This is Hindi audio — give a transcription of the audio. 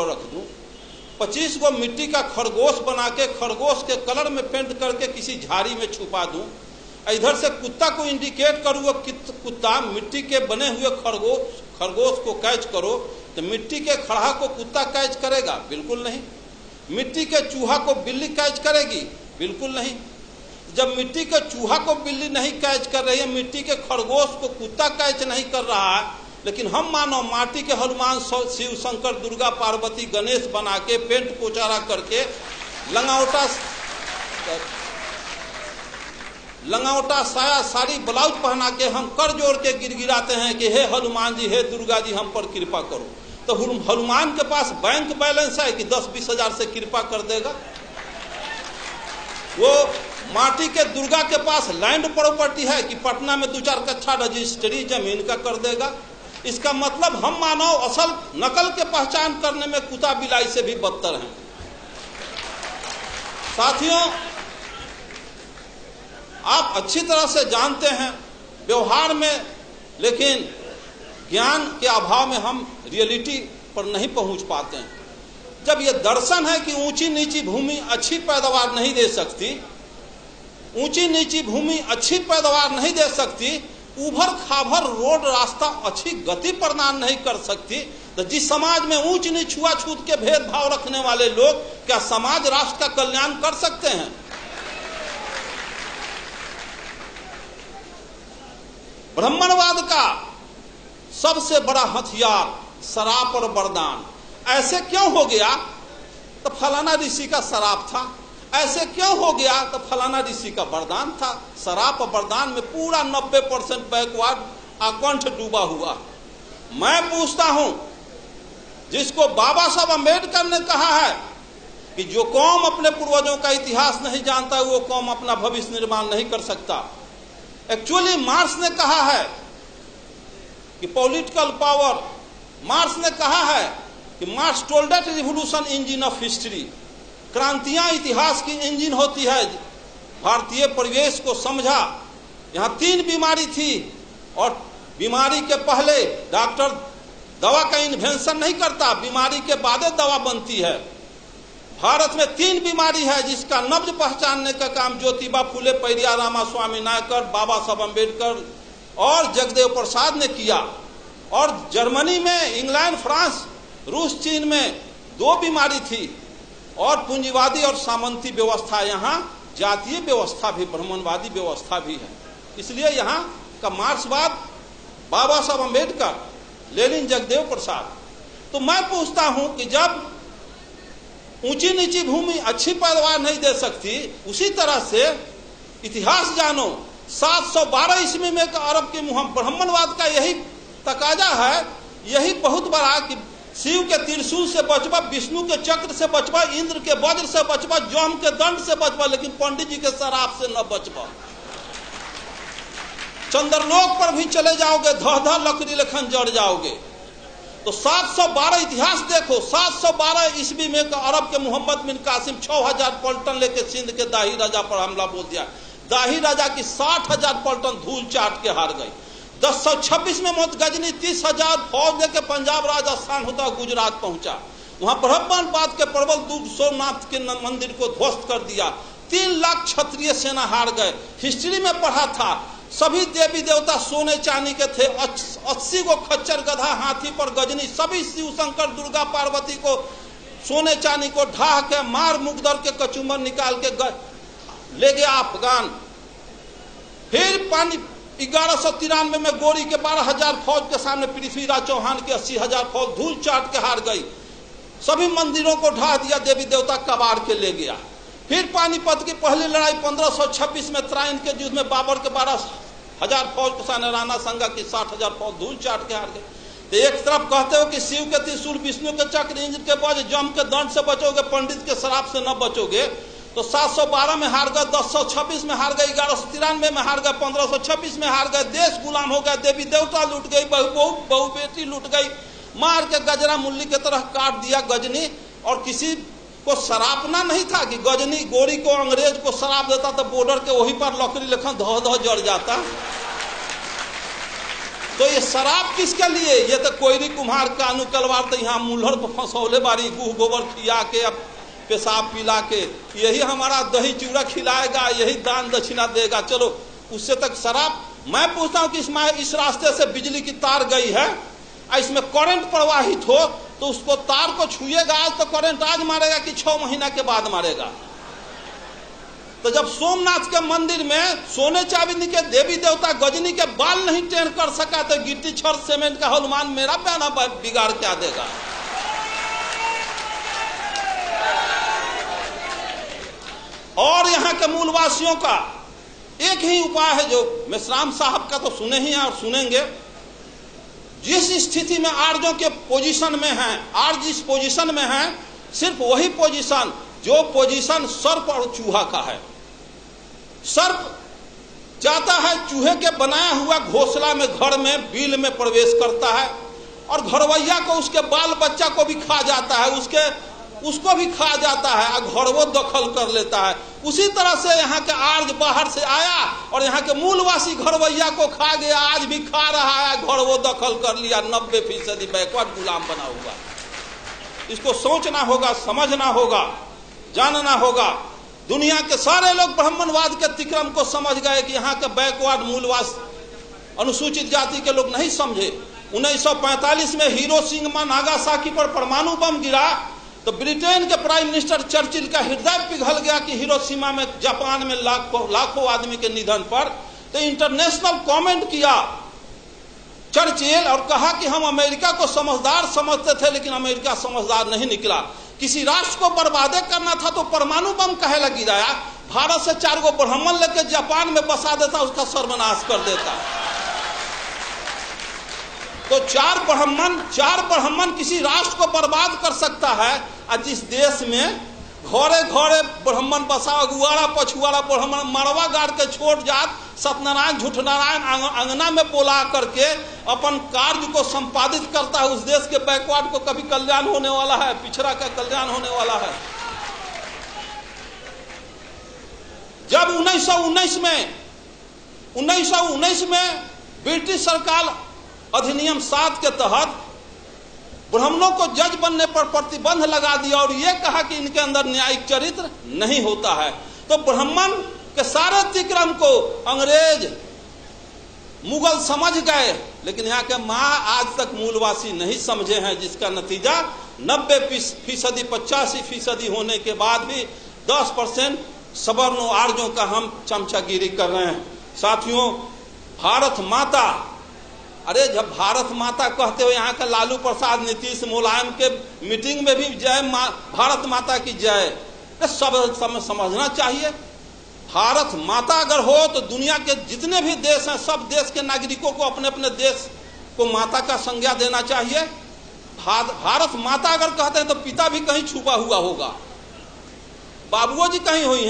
ऊपर रख दूं, 25 गो मिट्टी का खरगोश बना के खरगोश के कलर में पेंट करके किसी झाड़ी में छुपा दूं, इधर से कुत्ता को इंडिकेट करूँ वो कुत्ता मिट्टी के बने हुए खरगोश को कैच करो, तो मिट्टी के खड़हा को कुत्ता कैच करेगा? बिल्कुल नहीं। मिट्टी के चूहा को बिल्ली कैच करेगी? बिल्कुल नहीं। जब मिट्टी के चूहा को बिल्ली नहीं कैच कर रही है, मिट्टी के खरगोश को कुत्ता कैच नहीं कर रहा है, लेकिन हम मानो माटी के हनुमान, शिव, शंकर, दुर्गा, पार्वती, गणेश बना के पेंट पोचारा करके लंगावटा साया साड़ी ब्लाउज पहना के हम कर जोड़ के गिड़गिड़ाते हैं कि हे हनुमान जी, हे दुर्गा जी, हम पर कृपा करो। तो हनुमान के पास बैंक बैलेंस है कि 10-20 हजार से कृपा कर देगा? वो माटी के दुर्गा के पास लैंड प्रॉपर्टी है कि पटना में 2-4 कट्ठा रजिस्ट्री जमीन का कर देगा? इसका मतलब हम मानव असल नकल के पहचान करने में कुत्ता बिलाई से भी बदतर हैं। साथियों, आप अच्छी तरह से जानते हैं व्यवहार में, लेकिन ज्ञान के अभाव में हम रियलिटी पर नहीं पहुंच पाते हैं। जब यह दर्शन है कि ऊंची नीची भूमि अच्छी पैदावार नहीं दे सकती, ऊंची नीची भूमि अच्छी पैदावार नहीं दे सकती, उभर खाभर रोड रास्ता अच्छी गति प्रदान नहीं कर सकती, तो जिस समाज में ऊंच नीच छुआछूत के भेदभाव रखने वाले लोग क्या समाज राष्ट्र का कल्याण कर सकते हैं? ब्राह्मणवाद का सबसे बड़ा हथियार शराब और वरदान। ऐसे क्यों हो गया? तो फलाना ऋषि का शराब था। ऐसे क्यों हो गया? तो फलाना ऋषि का वरदान था। शराब और वरदान में पूरा 90% बैकवर्ड आकंठ डूबा हुआ। मैं पूछता हूं, जिसको बाबा साहब अम्बेडकर ने कहा है कि जो कौम अपने पूर्वजों का इतिहास नहीं जानता वो कौम अपना भविष्य निर्माण नहीं कर सकता, एक्चुअली मार्क्स ने कहा है कि पॉलिटिकल पावर, मार्क्स ने कहा है कि Marx told that revolution engine of history, क्रांतियां इतिहास की इंजन होती है। भारतीय परिवेश को समझा, यहां 3 बीमारी थी और बीमारी के पहले डॉक्टर दवा का इन्वेंशन नहीं करता, बीमारी के बाद दवा बनती है। भारत में 3 बीमारी है जिसका नब्ज पहचानने का काम ज्योतिबा फुले, पेरियार रामास्वामी नायकर, बाबा साहब अम्बेडकर और जगदेव प्रसाद ने किया। और जर्मनी में, इंग्लैंड, फ्रांस, रूस, चीन में 2 बीमारी थी, और पूंजीवादी और सामंती व्यवस्था, यहाँ जातीय व्यवस्था भी, ब्राह्मणवादी व्यवस्था भी है। इसलिए यहाँ का मार्क्सवाद बाबा साहब अम्बेडकर, लेनिन, जगदेव प्रसाद। तो मैं पूछता हूं कि जब ऊंची नीची भूमि अच्छी पैदावार नहीं दे सकती, उसी तरह से इतिहास जानो। 712 ईस्वी में अरब के ब्राह्मणवाद का यही तकाजा है, यही बहुत बड़ा कि शिव के त्रिशूल से बचबा, विष्णु के चक्र से बचबा, इंद्र के वज्र से बचबा, जम के दंड से बचबा, लेकिन पंडित जी के शराब से न बचबा। चंद्रलोक पर भी चले जाओगे, धह लकड़ी लेखन जड़ जाओगे। तो 712 इतिहास देखो, 712 ईस्वी में अरब के मोहम्मद बिन कासिम 6000 पलटन लेके सिंध के दाही राजा पर हमला बोल दिया। दाही राजा की 60,000 पलटन धूल चाट के हार गई। 1026 में गजनी 30,000 फौज लेके पंजाब, राजस्थान होता गुजरात पहुंचा। वहां ब्राह्मणवाद के प्रबल दूत सोमनाथ के मंदिर को ध्वस्त कर दिया। 3 लाख क्षत्रिय सेना हार गए। हिस्ट्री में पढ़ा था, सभी देवी देवता सोने चांदी के थे। 80 को खच्चर, गधा, हाथी पर गजनी, सभी शिव, शंकर, दुर्गा, पार्वती को सोने चांदी को ढाह के मार मुकदर के कचूमर निकाल के ले गया अफगान। फिर 1193 में गोरी के 12,000 फौज के सामने पृथ्वीराज चौहान की 80,000 फौज धूल चाट के हार गई। सभी मंदिरों को ढा दिया, देवी देवता कबाड़ के ले गया। फिर पानीपत की पहली लड़ाई 1526 में त्राइन के युद्ध में बाबर के 12,000 फौज के सामने राणा संगा की 60,000 फौज धूल चाट के हार गई। तो एक तरफ कहते हो कि शिव के त्रिशूल, विष्णु के चक्र, इंद्र के वज्र, जम के दंड से बचोगे, पंडित के शराब से न बचोगे। तो 712 में हार गए, 1026 में हार गए, 1193 में हार गए, 1526 में हार गए। देश गुलाम हो गया, देवी देवता लूट गई, बहु बेटी लूट गई, मार के गजरा मुल्ली की तरह काट दिया गजनी। और किसी को सरापना नहीं था कि गजनी गोरी को अंग्रेज को शराब देता तो बॉर्डर के वहीं पर लकड़ी लेखन धह धह जड़ जाता। तो ये शराब किसके लिए? ये तो कोयरी कुम्हार कानू कलवार तो यहाँ मुल्हर पर फंसौले बारी, गुह गोबर खिया के, अब पेशाब पिला के, यही हमारा दही चूड़ा खिलाएगा, यही दान दक्षिणा देगा। चलो उससे तक शराब। मैं पूछता हूँ कि इसमें इस रास्ते से बिजली की तार गई है, इसमें करंट प्रवाहित हो तो उसको तार को छुएगा आज तो करंट आज मारेगा कि 6 महीना के बाद मारेगा? तो जब सोमनाथ के मंदिर में सोने चांदी के देवी देवता गजनी के बाल नहीं टेढ़ कर सका तो गिट्टी छड़ सीमेंट का हनुमान मेरा बयाना बिगाड़ क्या देगा? और यहाँ के मूलवासियों का एक ही उपाय है, जो मेश्राम साहब का तो सुने ही हैं और सुनेंगे। जिस स्थिति में आर्यों के पोजीशन में हैं, आर्य जिस पोजीशन में हैं, सिर्फ वही पोजीशन जो पोजीशन सर्प और चूहा का है। सर्प जाता है चूहे के बनाया हुआ घोंसला में, घर में बिल में प्रवेश करता है और घरवैया को, उसके बाल बच्चा को भी खा जाता है, उसको भी खा जाता है और घर वो दखल कर लेता है। उसी तरह से यहाँ के आर्य बाहर से आया और यहाँ के मूलवासी घरवैया को खा गया, आज भी खा रहा है, घर वो दखल कर लिया। 90% बैकवर्ड गुलाम बना हुआ। इसको सोचना होगा, समझना होगा, जानना होगा। दुनिया के सारे लोग ब्राह्मणवाद के तिक्रम को समझ गए कि यहाँ के बैकवर्ड मूलवास अनुसूचित जाति के लोग नहीं समझे। 1945 में हिरोशिमा नागासाकी पर परमाणु बम गिरा तो ब्रिटेन के प्राइम मिनिस्टर चर्चिल का हृदय पिघल गया कि हिरोशिमा में, जापान में लाखों आदमी के निधन पर। तो इंटरनेशनल कमेंट किया चर्चिल और कहा कि हम अमेरिका को समझदार समझते थे लेकिन अमेरिका समझदार नहीं निकला। किसी राष्ट्र को बर्बादे करना था तो परमाणु बम काहे लग गिराया? भारत से 4 गो ब्राह्मण लेकर जापान में बसा देता, उसका सर्वनाश कर देता। तो 4 ब्राह्मण किसी राष्ट्र को बर्बाद कर सकता है। और जिस देश में घरे घरे ब्राह्मण बसा, अगुआड़ा पछुआड़ा ब्राह्मण मरवा गाड़ के छोड़ जात, सत्यनारायण झूठनारायण अंगना में बोला करके अपन कार्य को संपादित करता है, उस देश के बैकवर्ड को कभी कल्याण होने वाला है? पिछड़ा का कल्याण होने वाला है? जब 1919 में ब्रिटिश सरकार अधिनियम 7 के तहत ब्राह्मणों को जज बनने पर प्रतिबंध लगा दिया और यह कहा कि इनके अंदर न्यायिक चरित्र नहीं होता है, तो ब्राह्मण के सारे तिक्रम को अंग्रेज मुगल समझ गए, लेकिन यहाँ के माँ आज तक मूलवासी नहीं समझे हैं, जिसका नतीजा 90% 85% होने के बाद भी 10% सवर्णों आर्यों का हम चमचागिरी कर रहे हैं। साथियों, भारत माता, अरे जब भारत माता कहते हो, यहाँ का लालू प्रसाद, नीतीश, मुलायम के मीटिंग में भी जय भारत माता की जय, सब समझना चाहिए। भारत माता अगर हो तो दुनिया के जितने भी देश हैं, सब देश के नागरिकों को अपने अपने देश को माता का संज्ञा देना चाहिए। भारत माता अगर कहते हैं तो पिता भी कहीं छुपा हुआ होगा, बाबुओ जी कहीं हुई हैं।